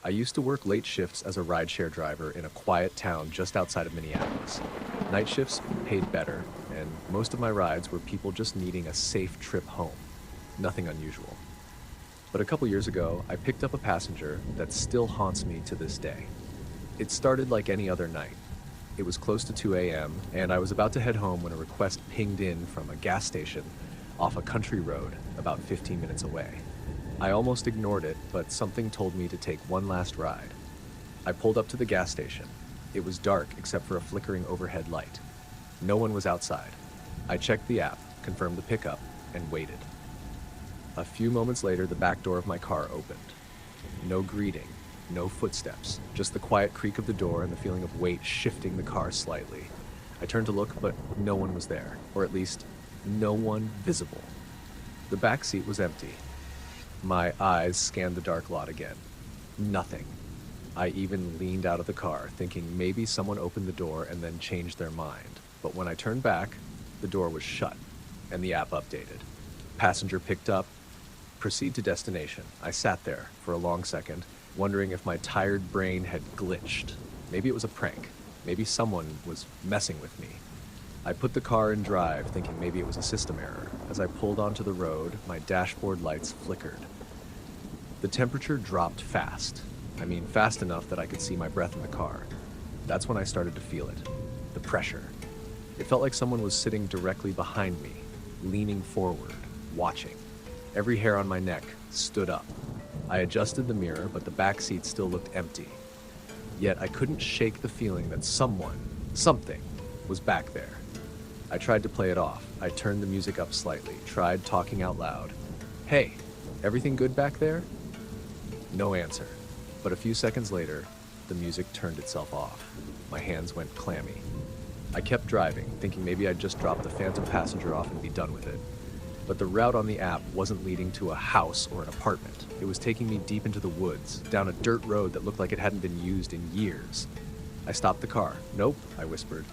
I used to work late shifts as a rideshare driver in a quiet town just outside of Minneapolis. Night shifts paid better, and most of my rides were people just needing a safe trip home. Nothing unusual. But a couple years ago, I picked up a passenger that still haunts me to this day. It started like any other night. It was close to 2 a.m., and I was about to head home when a request pinged in from a gas station off a country road about 15 minutes away. I almost ignored it, but something told me to take one last ride. I pulled up to the gas station. It was dark except for a flickering overhead light. No one was outside. I checked the app, confirmed the pickup, and waited. A few moments later, the back door of my car opened. No greeting, no footsteps, just the quiet creak of the door and the feeling of weight shifting the car slightly. I turned to look, but no one was there, or at least, no one visible. The back seat was empty. My eyes scanned the dark lot again. Nothing. I even leaned out of the car, thinking maybe someone opened the door and then changed their mind. But when I turned back, the door was shut, and the app updated. Passenger picked up. Proceed to destination. I sat there for a long second, wondering if my tired brain had glitched. Maybe it was a prank. Maybe someone was messing with me. I put the car in drive, thinking maybe it was a system error. As I pulled onto the road, my dashboard lights flickered. The temperature dropped fast. I mean, fast enough that I could see my breath in the car. That's when I started to feel it. The pressure. It felt like someone was sitting directly behind me, leaning forward, watching. Every hair on my neck stood up. I adjusted the mirror, but the back seat still looked empty. Yet I couldn't shake the feeling that something, was back there. I tried to play it off. I turned the music up slightly, tried talking out loud. "Hey, everything good back there?" No answer. But a few seconds later, the music turned itself off. My hands went clammy. I kept driving, thinking maybe I'd just drop the phantom passenger off and be done with it. But the route on the app wasn't leading to a house or an apartment. It was taking me deep into the woods, down a dirt road that looked like it hadn't been used in years. I stopped the car. "Nope," I whispered.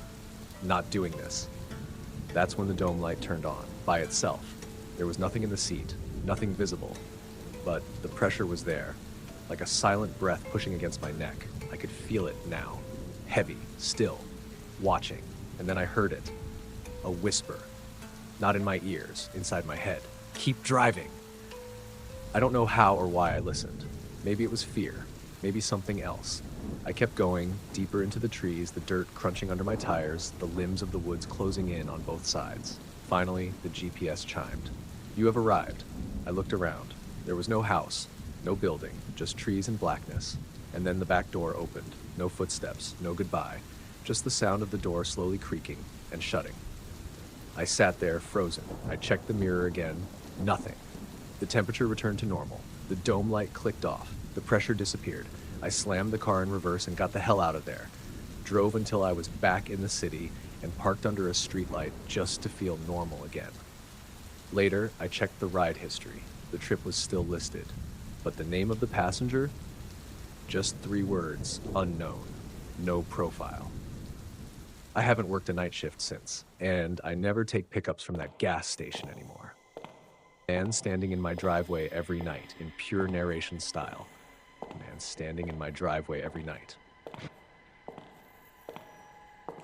"Not doing this." That's when the dome light turned on, by itself. There was nothing in the seat, nothing visible, but the pressure was there, like a silent breath pushing against my neck. I could feel it now, heavy, still, watching, and then I heard it, a whisper, not in my ears, inside my head. "Keep driving." I don't know how or why I listened. Maybe it was fear, maybe something else. I kept going, deeper into the trees, the dirt crunching under my tires, the limbs of the woods closing in on both sides. Finally, the GPS chimed. "You have arrived." I looked around. There was no house, no building, just trees and blackness. And then the back door opened. No footsteps, no goodbye, just the sound of the door slowly creaking and shutting. I sat there, frozen. I checked the mirror again. Nothing. The temperature returned to normal. The dome light clicked off. The pressure disappeared. I slammed the car in reverse and got the hell out of there. Drove until I was back in the city and parked under a streetlight just to feel normal again. Later, I checked the ride history. The trip was still listed. But the name of the passenger? Just 3 words, unknown. No profile. I haven't worked a night shift since, and I never take pickups from that gas station anymore. Man standing in my driveway every night in pure narration style. Man standing in my driveway every night.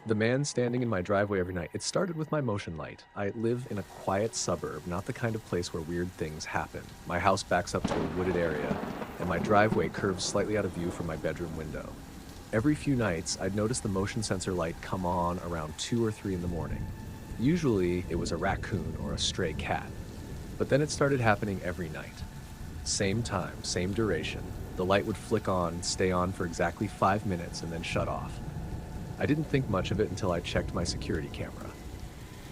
The man standing in my driveway every night. It started with my motion light. I live in a quiet suburb, not the kind of place where weird things happen. My house backs up to a wooded area, and my driveway curves slightly out of view from my bedroom window. Every few nights, I'd notice the motion sensor light come on around 2 or 3 in the morning. Usually, it was a raccoon or a stray cat. But then it started happening every night. Same time, same duration. The light would flick on, stay on for exactly 5 minutes, and then shut off. I didn't think much of it until I checked my security camera.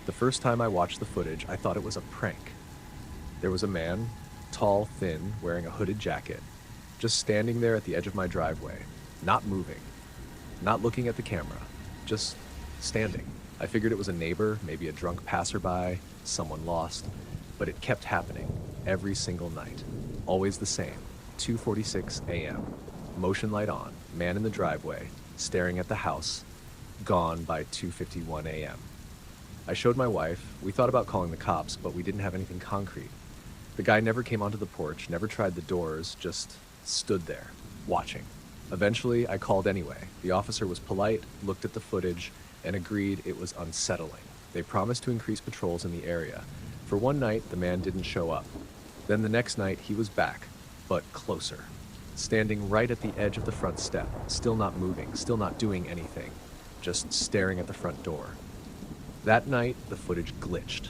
The first time I watched the footage, I thought it was a prank. There was a man, tall, thin, wearing a hooded jacket, just standing there at the edge of my driveway, not moving, not looking at the camera, just standing. I figured it was a neighbor, maybe a drunk passerby, someone lost, but it kept happening every single night. Always the same, 2:46 a.m., motion light on, man in the driveway, staring at the house, gone by 2:51 a.m. I showed my wife. We thought about calling the cops, but we didn't have anything concrete. The guy never came onto the porch, never tried the doors, just stood there. watching. Eventually, I called anyway. The officer was polite, looked at the footage, and agreed it was unsettling. They promised to increase patrols in the area. For one night, the man didn't show up. Then the next night, he was back, but closer. Standing right at the edge of the front step, still not moving, still not doing anything, just staring at the front door. That night, the footage glitched.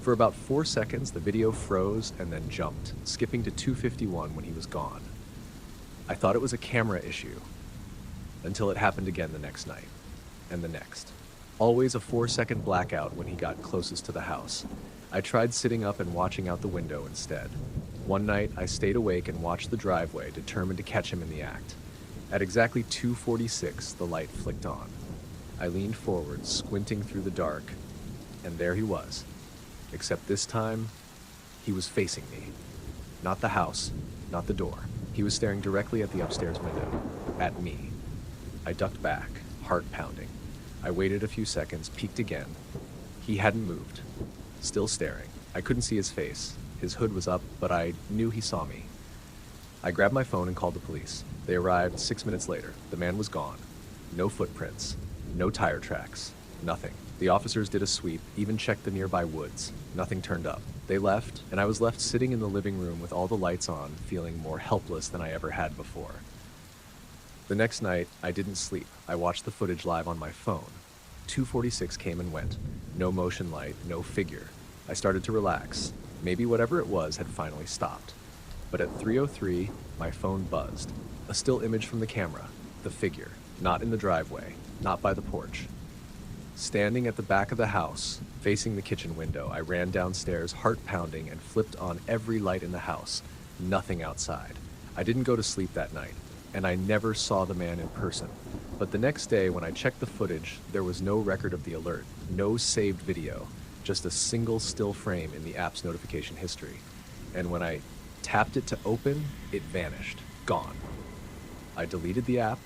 For about 4 seconds, the video froze and then jumped, skipping to 2:51 when he was gone. I thought it was a camera issue, until it happened again the next night, and the next. Always a 4-second blackout when he got closest to the house. I tried sitting up and watching out the window instead. One night, I stayed awake and watched the driveway, determined to catch him in the act. At exactly 2:46, the light flicked on. I leaned forward, squinting through the dark, and there he was. Except this time, he was facing me. Not the house, not the door. He was staring directly at the upstairs window, at me. I ducked back, heart pounding. I waited a few seconds, peeked again. He hadn't moved, still staring. I couldn't see his face. His hood was up, but I knew he saw me. I grabbed my phone and called the police. They arrived 6 minutes later. The man was gone. No footprints, no tire tracks, nothing. The officers did a sweep, even checked the nearby woods. Nothing turned up. They left, and I was left sitting in the living room with all the lights on, feeling more helpless than I ever had before. The next night, I didn't sleep. I watched the footage live on my phone. 2:46 came and went. No motion light, no figure. I started to relax. Maybe whatever it was had finally stopped. But at 3:03, my phone buzzed. A still image from the camera. The figure. Not in the driveway. Not by the porch. Standing at the back of the house, facing the kitchen window, I ran downstairs, heart pounding, and flipped on every light in the house. Nothing outside. I didn't go to sleep that night, and I never saw the man in person. But the next day, when I checked the footage, there was no record of the alert, no saved video, just a single still frame in the app's notification history. And when I tapped it to open, it vanished, gone. I deleted the app,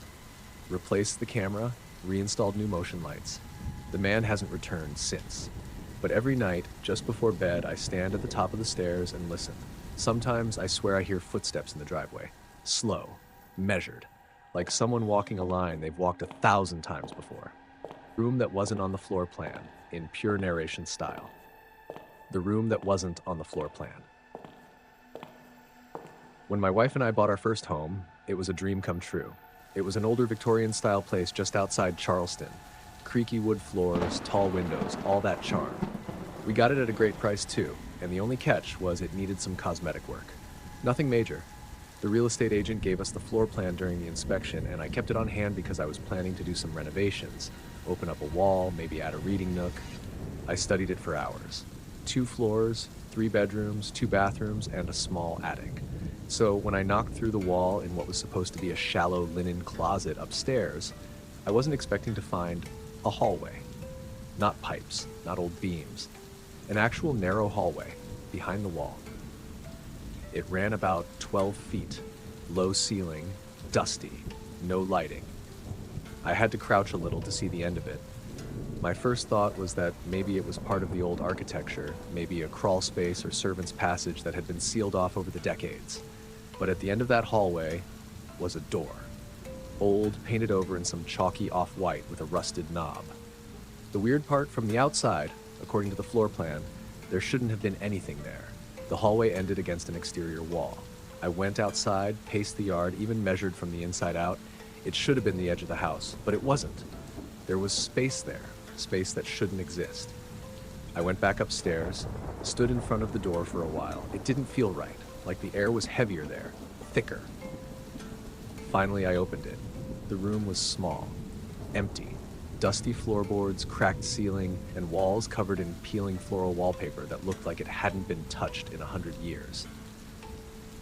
replaced the camera, reinstalled new motion lights. The man hasn't returned since. But every night, just before bed, I stand at the top of the stairs and listen. Sometimes I swear I hear footsteps in the driveway. Slow, measured, like someone walking a line they've walked 1,000 times before. Room that wasn't on the floor plan, in pure narration style. The room that wasn't on the floor plan. When my wife and I bought our first home, it was a dream come true. It was an older Victorian-style place just outside Charleston. Creaky wood floors, tall windows, all that charm. We got it at a great price too, and the only catch was it needed some cosmetic work. Nothing major. The real estate agent gave us the floor plan during the inspection, and I kept it on hand because I was planning to do some renovations, open up a wall, maybe add a reading nook. I studied it for hours. 2 floors, 3 bedrooms, 2 bathrooms, and a small attic. So when I knocked through the wall in what was supposed to be a shallow linen closet upstairs, I wasn't expecting to find a hallway. Not pipes, not old beams. An actual narrow hallway behind the wall. It ran about 12 feet, low ceiling, dusty, no lighting. I had to crouch a little to see the end of it. My first thought was that maybe it was part of the old architecture, maybe a crawl space or servant's passage that had been sealed off over the decades. But at the end of that hallway was a door. Old, painted over in some chalky off-white with a rusted knob. The weird part, from the outside, according to the floor plan, there shouldn't have been anything there. The hallway ended against an exterior wall. I went outside, paced the yard, even measured from the inside out. It should have been the edge of the house, but it wasn't. There was space there, space that shouldn't exist. I went back upstairs, stood in front of the door for a while. It didn't feel right, like the air was heavier there, thicker. Finally, I opened it. The room was small, empty. Dusty floorboards, cracked ceiling, and walls covered in peeling floral wallpaper that looked like it hadn't been touched in 100 years.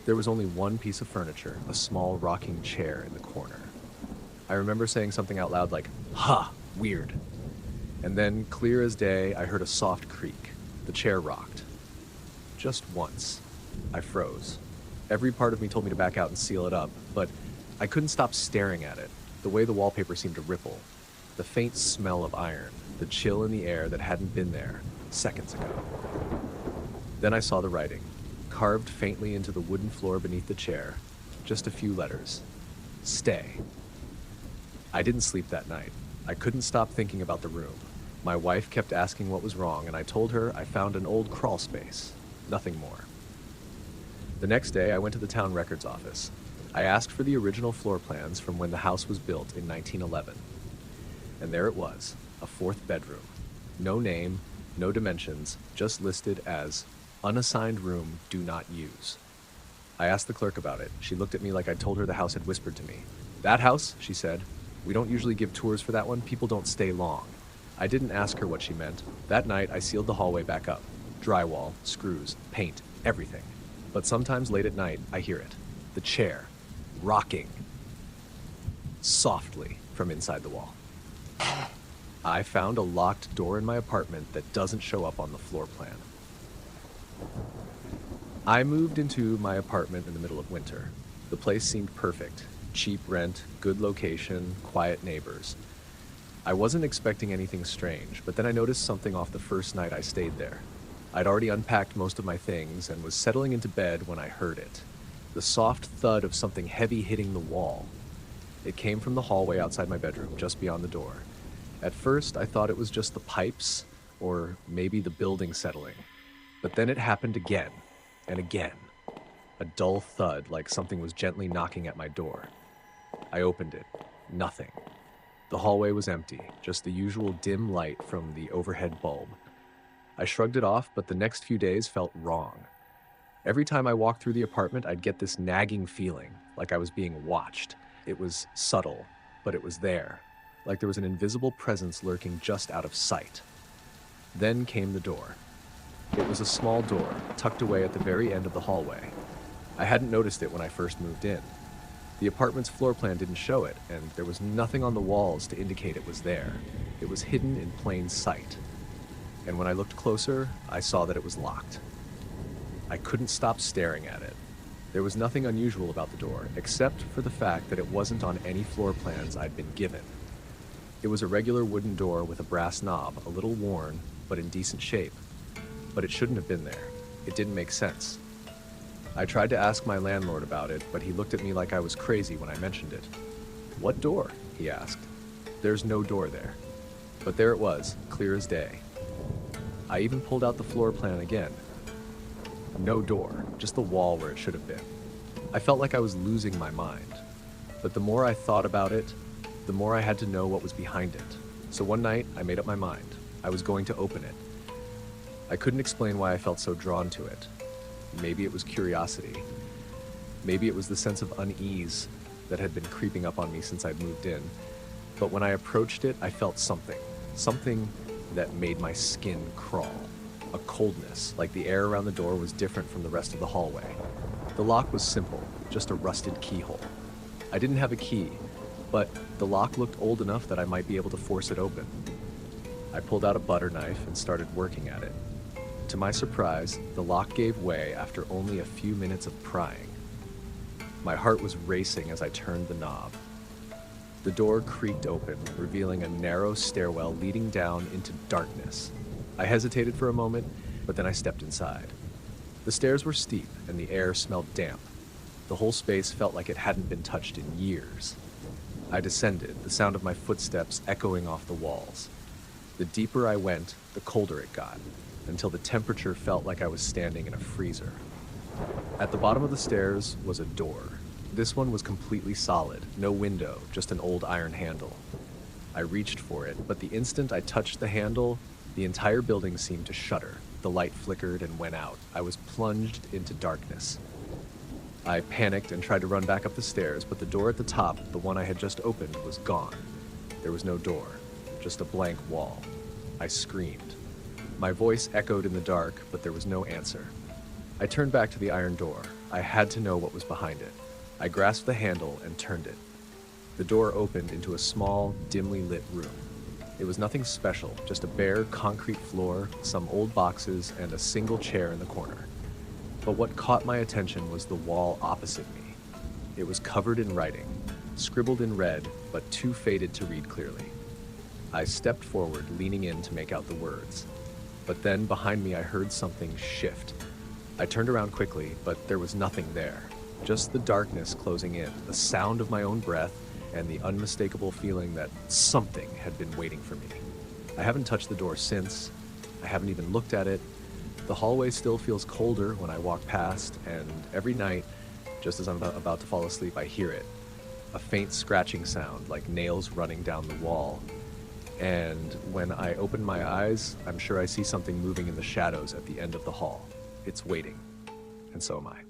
There was only one piece of furniture, a small rocking chair in the corner. I remember saying something out loud like, "Ha, weird." And then, clear as day, I heard a soft creak. The chair rocked. Just once. I froze. Every part of me told me to back out and seal it up, but I couldn't stop staring at it, the way the wallpaper seemed to ripple. The faint smell of iron, the chill in the air that hadn't been there seconds ago. Then I saw the writing, carved faintly into the wooden floor beneath the chair, just a few letters. Stay. I didn't sleep that night. I couldn't stop thinking about the room. My wife kept asking what was wrong, and I told her I found an old crawl space. Nothing more. The next day, I went to the town records office. I asked for the original floor plans from when the house was built in 1911. And there it was, a fourth bedroom. No name, no dimensions, just listed as unassigned room, do not use. I asked the clerk about it. She looked at me like I told her the house had whispered to me. "That house?" she said. "We don't usually give tours for that one. People don't stay long." I didn't ask her what she meant. That night, I sealed the hallway back up. Drywall, screws, paint, everything. But sometimes late at night, I hear it. The chair, rocking, softly from inside the wall. I found a locked door in my apartment that doesn't show up on the floor plan. I moved into my apartment in the middle of winter. The place seemed perfect. Cheap rent, good location, quiet neighbors. I wasn't expecting anything strange, but then I noticed something off the first night I stayed there. I'd already unpacked most of my things and was settling into bed when I heard it. The soft thud of something heavy hitting the wall. It came from the hallway outside my bedroom, just beyond the door. At first, I thought it was just the pipes, or maybe the building settling. But then it happened again, and again. A dull thud, like something was gently knocking at my door. I opened it. Nothing. The hallway was empty, just the usual dim light from the overhead bulb. I shrugged it off, but the next few days felt wrong. Every time I walked through the apartment, I'd get this nagging feeling, like I was being watched. It was subtle, but it was there, like there was an invisible presence lurking just out of sight. Then came the door. It was a small door, tucked away at the very end of the hallway. I hadn't noticed it when I first moved in. The apartment's floor plan didn't show it, and there was nothing on the walls to indicate it was there. It was hidden in plain sight. And when I looked closer, I saw that it was locked. I couldn't stop staring at it. There was nothing unusual about the door, except for the fact that it wasn't on any floor plans I'd been given. It was a regular wooden door with a brass knob, a little worn, but in decent shape. But it shouldn't have been there. It didn't make sense. I tried to ask my landlord about it, but he looked at me like I was crazy when I mentioned it. "What door?" he asked. "There's no door there." But there it was, clear as day. I even pulled out the floor plan again. No door, just the wall where it should have been. I felt like I was losing my mind. But the more I thought about it, the more I had to know what was behind it. So one night, I made up my mind. I was going to open it. I couldn't explain why I felt so drawn to it. Maybe it was curiosity. Maybe it was the sense of unease that had been creeping up on me since I'd moved in. But when I approached it, I felt something that made my skin crawl. A coldness, like the air around the door was different from the rest of the hallway. The lock was simple, just a rusted keyhole. I didn't have a key, but the lock looked old enough that I might be able to force it open. I pulled out a butter knife and started working at it. To my surprise, the lock gave way after only a few minutes of prying. My heart was racing as I turned the knob. The door creaked open, revealing a narrow stairwell leading down into darkness. I hesitated for a moment, but then I stepped inside. The stairs were steep, and the air smelled damp. The whole space felt like it hadn't been touched in years. I descended, the sound of my footsteps echoing off the walls. The deeper I went, the colder it got, until the temperature felt like I was standing in a freezer. At the bottom of the stairs was a door. This one was completely solid, no window, just an old iron handle. I reached for it, but the instant I touched the handle, the entire building seemed to shudder. The light flickered and went out. I was plunged into darkness. I panicked and tried to run back up the stairs, but the door at the top, the one I had just opened, was gone. There was no door, just a blank wall. I screamed. My voice echoed in the dark, but there was no answer. I turned back to the iron door. I had to know what was behind it. I grasped the handle and turned it. The door opened into a small, dimly lit room. It was nothing special, just a bare concrete floor, some old boxes, and a single chair in the corner. But what caught my attention was the wall opposite me. It was covered in writing, scribbled in red, but too faded to read clearly. I stepped forward, leaning in to make out the words. But then behind me I heard something shift. I turned around quickly, but there was nothing there. Just the darkness closing in, the sound of my own breath, and the unmistakable feeling that something had been waiting for me. I haven't touched the door since. I haven't even looked at it. The hallway still feels colder when I walk past, and every night, just as I'm about to fall asleep, I hear it. A faint scratching sound, like nails running down the wall. And when I open my eyes, I'm sure I see something moving in the shadows at the end of the hall. It's waiting, and so am I.